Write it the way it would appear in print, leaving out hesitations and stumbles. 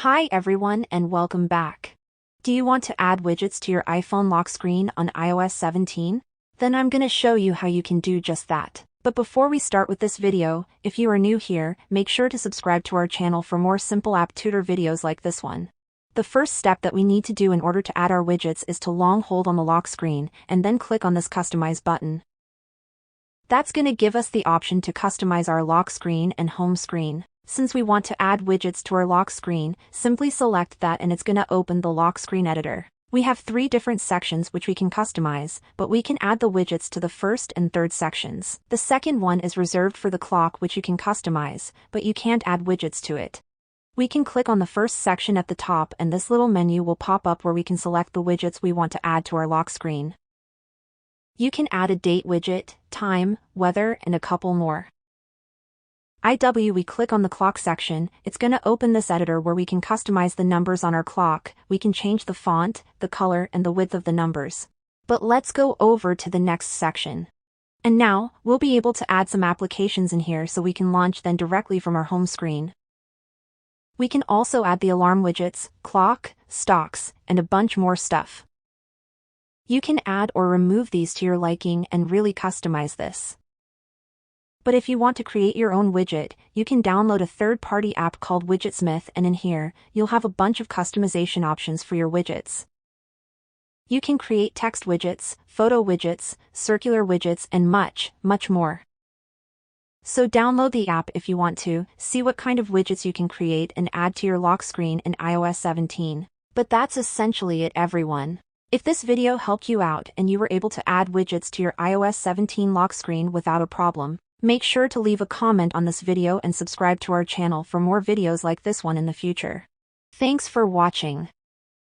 Hi everyone and welcome back. Do you want to add widgets to your iPhone lock screen on iOS 17? Then I'm gonna show you how you can do just that. But before we start with this video, if you are new here, make sure to subscribe to our channel for more simple app tutor videos like this one. The first step that we need to do in order to add our widgets is to long hold on the lock screen and then click on this customize button. That's gonna give us the option to customize our lock screen and home screen. Since we want to add widgets to our lock screen, simply select that and it's gonna open the lock screen editor. We have 3 different sections which we can customize, but we can add the widgets to the first and third sections. The second one is reserved for the clock which you can customize, but you can't add widgets to it. We can click on the first section at the top and this little menu will pop up where we can select the widgets we want to add to our lock screen. You can add a date widget, time, weather, and a couple more. We click on the clock section, it's gonna open this editor where we can customize the numbers on our clock, we can change the font, the color, and the width of the numbers. But let's go over to the next section. And now, we'll be able to add some applications in here so we can launch them directly from our home screen. We can also add the alarm widgets, clock, stocks, and a bunch more stuff. You can add or remove these to your liking and really customize this. But if you want to create your own widget, you can download a third-party app called Widgetsmith and in here, you'll have a bunch of customization options for your widgets. You can create text widgets, photo widgets, circular widgets, and much, much more. So download the app if you want to, see what kind of widgets you can create and add to your lock screen in iOS 17. But that's essentially it, everyone. If this video helped you out and you were able to add widgets to your iOS 17 lock screen without a problem, make sure to leave a comment on this video and subscribe to our channel for more videos like this one in the future. Thanks for watching.